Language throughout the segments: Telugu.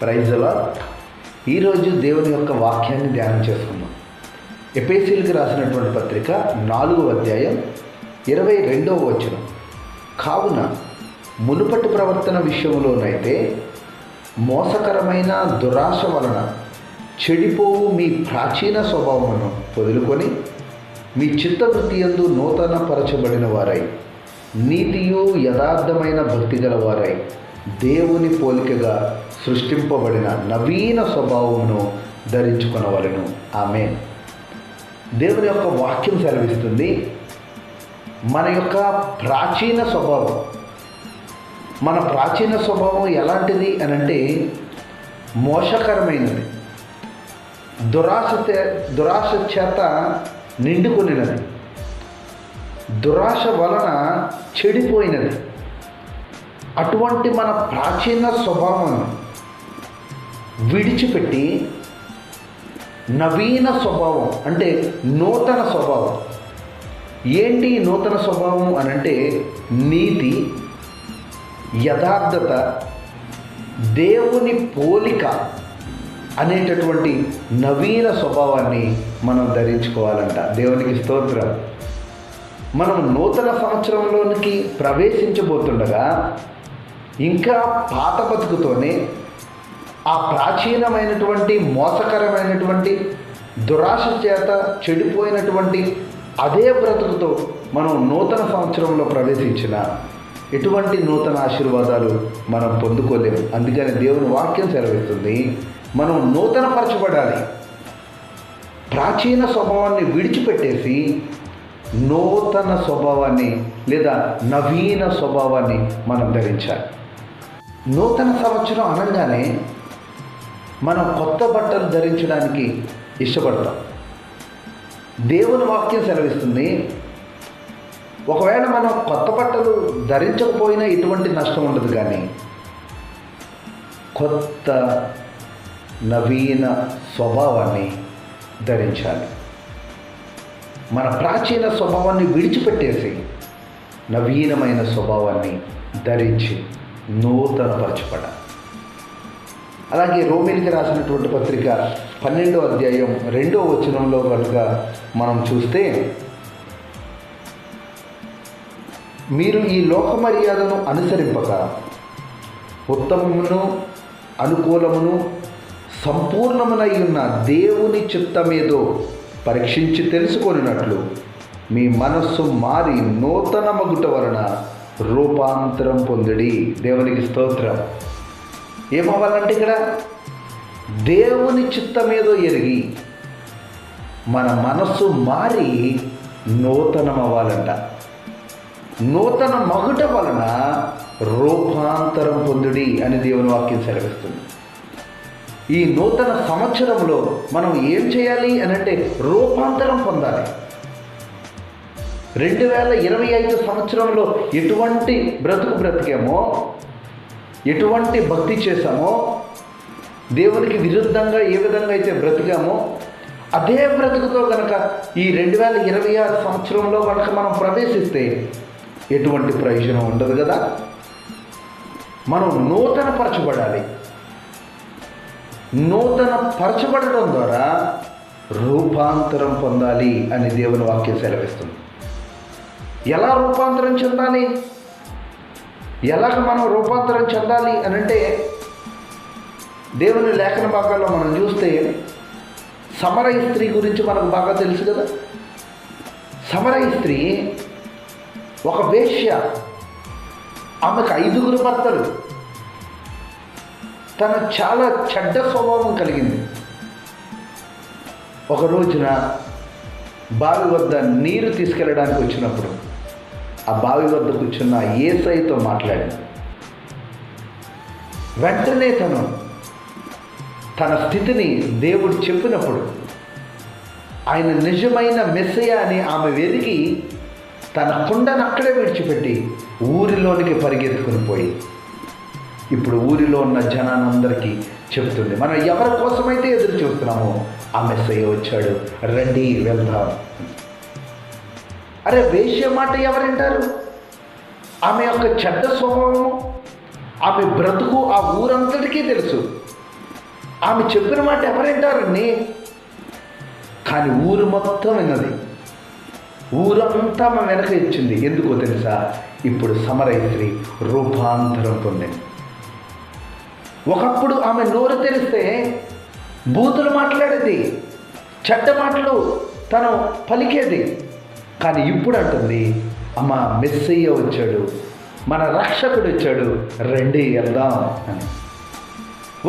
Praise the lord. ఈరోజు దేవుని యొక్క వాక్యాన్ని ధ్యానం చేసుకుందాం. ఎఫెసీయులకు రాసినటువంటి పత్రిక 4వ అధ్యాయం 22వ వచనం. కావున మునుపటి ప్రవర్తన విషయంలోనైతే మోసకరమైన దురాశ వలన చెడిపోవు మీ ప్రాచీన స్వభావమును వదులుకొని మీ చిత్తవృత్తి యందు నూతన పరచబడిన వారై నీతియు యథార్థమైన భక్తి గల వారై దేవుని పోలికగా సృష్టింపబడిన నవీన స్వభావమును ధరించుకొనవలెను. ఆమేన్. దేవుని యొక్క వాక్యం సెలవిస్తుంది, మన యొక్క ప్రాచీన స్వభావం, మన ప్రాచీన స్వభావం ఎలాంటిది అని అంటే మోసకరమైనది, దురాశ చేత నిండుకొనినది, దురాశ వలన చెడిపోయినది. అటువంటి మన ప్రాచీన స్వభావం విడిచిపెట్టి నవీన స్వభావం అంటే నూతన స్వభావం. ఏంటి నూతన స్వభావం అని అంటే నీతి, యథార్థత, దేవుని పోలిక అనేటటువంటి నవీన స్వభావాన్ని మనం ధరించుకోవాలంట. దేవునికి స్తోత్రం. మనం నూతన సంవత్సరంలోనికి ప్రవేశించబోతుండగా ఇంకా పాత బతుకుతోనే ఆ ప్రాచీనమైనటువంటి మోసకరమైనటువంటి దురాశ చేత చెడిపోయినటువంటి అదే బ్రతుకుతో మనం నూతన సంవత్సరంలో ప్రవేశించిన ఎటువంటి నూతన ఆశీర్వాదాలు మనం పొందుకోలేము. అందుకని దేవుని వాక్యం సెలవిస్తుంది, మనం నూతన పరచబడాలి. ప్రాచీన స్వభావాన్ని విడిచిపెట్టేసి నూతన స్వభావాన్ని లేదా నవీన స్వభావాన్ని మనం ధరించాలి. నూతన సంవత్సరం అనగానే మనం కొత్త బట్టలు ధరించడానికి ఇష్టపడతాం. దేవుని వాక్యం సెలవిస్తుంది, ఒకవేళ మనం కొత్త బట్టలు ధరించకపోయినా ఎటువంటి నష్టం ఉండదు, కానీ కొత్త నవీన స్వభావాన్ని ధరించాలి. మన ప్రాచీన స్వభావాన్ని విడిచిపెట్టేసి నవీనమైన స్వభావాన్ని ధరించి నూతనపరచబడాలి. అలాగే రోమీయులకు రాసినటువంటి పత్రిక 12వ అధ్యాయం 2వ వచనంలో కనుక మనం చూస్తే, మీరు ఈ లోక మర్యాదను అనుసరింపక ఉత్తమమును అనుకూలమును సంపూర్ణమునై ఉన్న దేవుని చిత్తమేదో పరీక్షించి తెలుసుకొనినట్లు మీ మనస్సు మారి నూతన మగుట వలన రూపాంతరం పొందుడి. దేవునికి స్తోత్రం. ఏమవ్వాలంటే ఇక్కడ దేవుని చిత్తమేదో ఎరిగి మన మనస్సు మారి నూతనం అవ్వాలంట. నూతన మగుట వలన రూపాంతరం పొందుడి అని దేవుని వాక్యం సెలవిస్తుంది. ఈ నూతన సంవత్సరంలో మనం ఏం చేయాలి అని అంటే రూపాంతరం పొందాలి. 2025 సంవత్సరంలో ఎటువంటి బ్రతికామో, ఎటువంటి భక్తి చేశామో, దేవునికి విరుద్ధంగా ఏ విధంగా అయితే బ్రతికామో అదే బ్రతుకుతో కనుక ఈ 2026 సంవత్సరంలో కనుక మనం ప్రవేశిస్తే ఎటువంటి ప్రయోజనం ఉండదు కదా. మనం నూతన పరచబడాలి. నూతన పరచబడడం ద్వారా రూపాంతరం పొందాలి అని దేవుని వాక్యం సెలవిస్తుంది. ఎలా రూపాంతరం చెందాలి, ఎలాగ మనం రూపాంతరం చెందాలి అని అంటే దేవుని లేఖన భాగాల్లో మనం చూస్తే సమరయ స్త్రీ గురించి మనకు బాగా తెలుసు కదా. సమరయ స్త్రీ ఒక వేశ్య, ఆమెకు 5 భర్తలు. తన చాలా చెడ్డ స్వభావం కలిగింది. ఒక రోజున బావి వద్ద నీరు తీసుకెళ్ళడానికి వచ్చినప్పుడు ఆ బావి వద్ద కూర్చున్న యేసయ్యతో మాట్లాడింది. వెంటనే తన స్థితిని దేవుడు చెప్పినప్పుడు ఆయన నిజమైన మెస్సయ్య అని ఆమె వెతికి తన కుండను అక్కడే విడిచిపెట్టి ఊరిలోనికి పరిగెత్తుకుని పోయి ఇప్పుడు ఊరిలో ఉన్న జనానందరికీ చెప్తుంది, మనం ఎవరి కోసమైతే ఎదురు చూస్తున్నామో ఆ మెస్సయ్య వచ్చాడు, రండి వెళ్దాం. అరే వేశ్య మాట ఎవరంటారు? ఆమె యొక్క చెడ్డ స్వభావము, ఆమె బ్రతుకు ఆ ఊరంతటికీ తెలుసు. ఆమె చెప్పిన మాట ఎవరింటారండి? కానీ ఊరు మొత్తం విన్నది. ఊరంతా ఆమె వెనక ఇచ్చింది. ఎందుకో తెలుసా? ఇప్పుడు సమరయ స్త్రీ రూపాంతరం పొందింది. ఒకప్పుడు ఆమె నోరు తెరిస్తే బూతులు మాట్లాడేది, చెడ్డ మాటలు తను పలికేది. కానీ ఇప్పుడు అంటుంది, అమ్మ మెస్సయ్య వచ్చాడు, మన రక్షకుడు వచ్చాడు, రండి వెళ్దాం అని.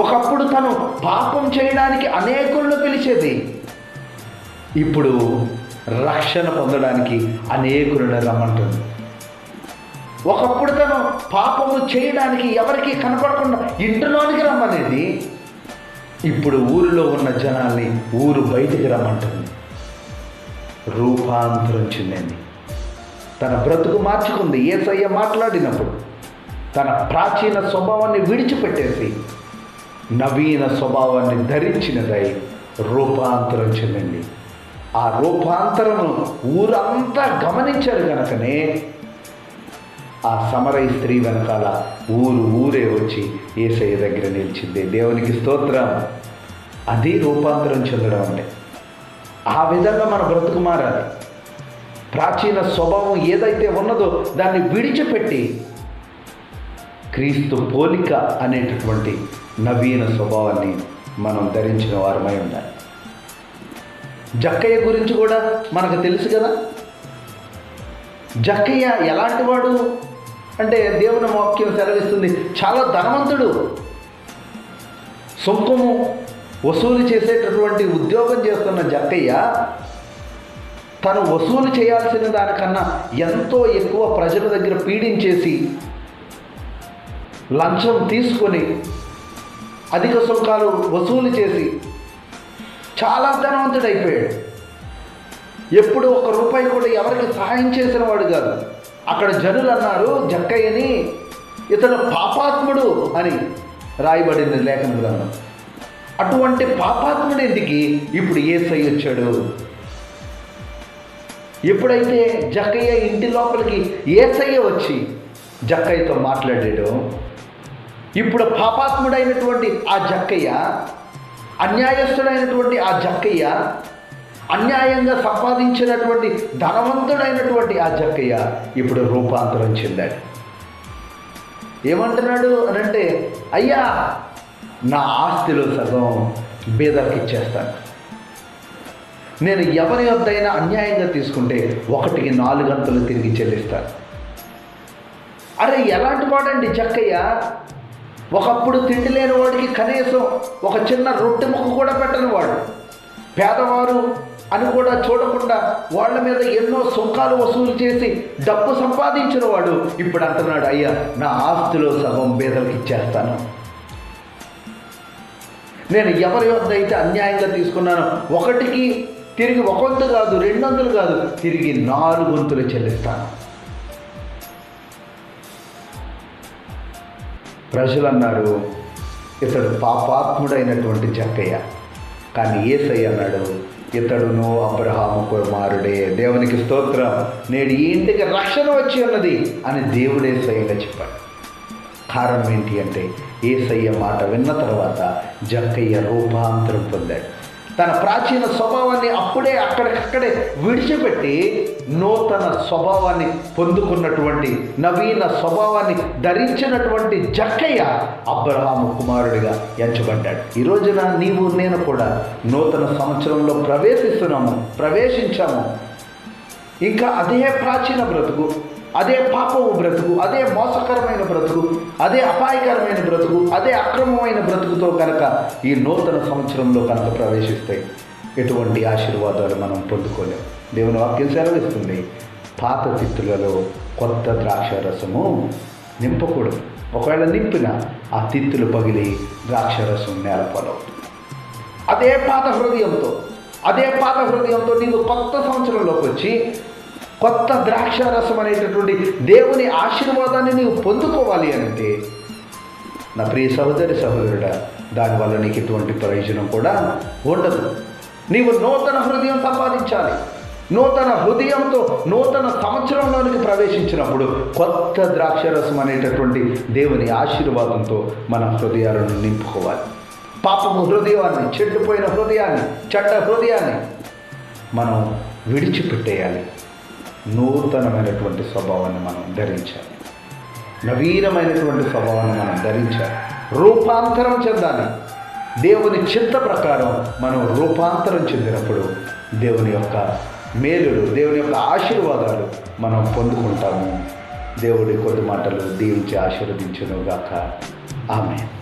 ఒకప్పుడు తను పాపం చేయడానికి అనేకులను పిలిచేది, ఇప్పుడు రక్షణ పొందడానికి అనేకులను రమ్మంటుంది. ఒకప్పుడు తను పాపము చేయడానికి ఎవరికి కనపడకుండా ఇంటిలోనికి రమ్మనేది, ఇప్పుడు ఊరిలో ఉన్న జనాల్ని ఊరు బయటికి రమ్మంటుంది. రూపాంతరం చెందింది. తన బ్రతుకు మార్చుకుంది. యేసయ్య మాట్లాడినప్పుడు తన ప్రాచీన స్వభావాన్ని విడిచిపెట్టేసి నవీన స్వభావాన్ని ధరించినదై రూపాంతరం చెందింది. ఆ రూపాంతరము ఊరంతా గమనించారు కనుకనే ఆ సమరయ స్త్రీ వెనకాల ఊరే వచ్చి యేసయ్య దగ్గర నిలిచింది. దేవునికి స్తోత్రం. అది రూపాంతరం చెందడం అంటే. ఆ విధంగా మన బ్రతుకు మారాలి. ప్రాచీన స్వభావం ఏదైతే ఉన్నదో దాన్ని విడిచిపెట్టి క్రీస్తు పోలిక అనేటటువంటి నవీన స్వభావాన్ని మనం ధరించిన వారమై ఉండాలి. జక్కయ్య గురించి కూడా మనకు తెలుసు కదా. జక్కయ్య ఎలాంటి వాడు అంటే దేవుని వాక్యం సెలవిస్తుంది, చాలా ధనవంతుడు. సొంకము వసూలు చేసేటటువంటి ఉద్యోగం చేస్తున్న జక్కయ్య తను వసూలు చేయాల్సిన దానికన్నా ఎంతో ఎక్కువ ప్రజల దగ్గర పీడించేసి లంచం తీసుకొని అధిక సుంకాలు వసూలు చేసి చాలా ధనవంతుడైపోయాడు. ఎప్పుడు ₹1 కూడా ఎవరికి సహాయం చేసిన వాడు కాదు. అక్కడ జనులు అన్నారు జక్కయ్యని, ఇతను పాపాత్ముడు అని రాయబడింది లేఖన గ్రంథం. అటువంటి పాపాత్ముడి ఇంటికి ఇప్పుడు యేసయ్య వచ్చాడు. ఎప్పుడైతే జక్కయ్య ఇంటి లోపలికి యేసయ్య వచ్చి జక్కయ్యతో మాట్లాడాడు, ఇప్పుడు పాపాత్ముడైనటువంటి ఆ జక్కయ్య, అన్యాయస్తుడైనటువంటి ఆ జక్కయ్య, అన్యాయంగా సంపాదించినటువంటి ధనవంతుడైనటువంటి ఆ జక్కయ్య ఇప్పుడు రూపాంతరం చెందాడు. ఏమంటున్నాడు అనంటే, అయ్యా నా ఆస్తిలో సగం బీదలకు ఇచ్చేస్తాను. నేను ఎవరి వద్దైనా అన్యాయంగా తీసుకుంటే 1కి 4 అంతలు తిరిగి చెల్లిస్తాను. అరే ఎలాంటి వాడండి జక్కయ్య? ఒకప్పుడు తిండి లేని వాడికి కనీసం ఒక చిన్న రొట్టె ముక్క కూడా పెట్టని వాడు, పేదవారు అని కూడా చూడకుండా వాళ్ళ మీద ఎన్నో సుంకాలు వసూలు చేసి డబ్బు సంపాదించిన వాడు ఇప్పుడు అంటున్నాడు, అయ్యా నా ఆస్తిలో సగం బీదలకు ఇచ్చేస్తాను. నేను ఎవరి వద్ద అయితే అన్యాయంగా తీసుకున్నానో 1కి తిరిగి 1 వంతు కాదు, 2 వంతులు కాదు, తిరిగి 4 వంతులు చెల్లిస్తాను. ప్రజలు అన్నారు ఇతడు పాపాత్ముడైనటువంటి జక్కయ్య. కానీ యేసయ్య అన్నాడు, ఇతడును అబ్రహాము కుమారుడే. దేవునికి స్తోత్రం. నేడు ఈ ఇంటికి రక్షణ వచ్చి ఉన్నది అని దేవుడే స్వయంగా చెప్పాడు. కారణం ఏంటి అంటే యేసయ్య మాట విన్న తర్వాత జక్కయ్య రూపాంతరం పొందాడు. తన ప్రాచీన స్వభావాన్ని అప్పుడే అక్కడికక్కడే విడిచిపెట్టి నూతన స్వభావాన్ని పొందుకున్నటువంటి నవీన స్వభావాన్ని ధరించినటువంటి జక్కయ్య అబ్రహాము కుమారుడిగా ఎంచబడ్డాడు. ఈ రోజున నీవు నేను కూడా నూతన సంవత్సరంలో ప్రవేశించాము. ఇంకా అదే ప్రాచీన బ్రతుకు, అదే పాపము బ్రతుకు, అదే మోసకరమైన బ్రతుకు, అదే అపాయకరమైన బ్రతుకు, అదే అక్రమమైన బ్రతుకుతో కనుక ఈ నూతన సంవత్సరంలో కనుక ప్రవేశిస్తే ఎటువంటి ఆశీర్వాదాలు మనం పొందుకోలేము. దేవుని వాక్యం సెలవిస్తుంది, పాత తిత్తులలో కొత్త ద్రాక్ష రసము నింపకూడదు. ఒకవేళ నింపిన ఆ తిత్తులు పగిలి ద్రాక్ష రసం నేలపాలవుతుంది. అదే పాత హృదయంతో నీవు కొత్త సంవత్సరంలోకి వచ్చి కొత్త ద్రాక్ష రసం అనేటటువంటి దేవుని ఆశీర్వాదాన్ని నీవు పొందుకోవాలి అంటే నా ప్రియ సహోదరుడా, దానివల్ల నీకు ఎటువంటి ప్రయోజనం కూడా ఉండదు. నీవు నూతన హృదయం సంపాదించాలి. నూతన హృదయంతో నూతన సంవత్సరంలోనికి ప్రవేశించినప్పుడు కొత్త ద్రాక్షరసం అనేటటువంటి దేవుని ఆశీర్వాదంతో మన హృదయాలను నింపుకోవాలి. పాపపు హృదయాన్ని, చెడిపోయిన హృదయాన్ని, చెడ్డ హృదయాన్ని మనం విడిచిపెట్టేయాలి. నూతనమైనటువంటి స్వభావాన్ని మనం ధరించాలి. నవీనమైనటువంటి స్వభావాన్ని మనం ధరించాలి. రూపాంతరం చెందాలి. దేవుని చింత ప్రకారం మనం రూపాంతరం చెందినప్పుడు దేవుని యొక్క మేలులు, దేవుని యొక్క ఆశీర్వాదాలు మనం పొందుకుంటాము. దేవుడి కొద్ది మాటలు దీవించి ఆశీర్వదించును గాక. ఆమేన్.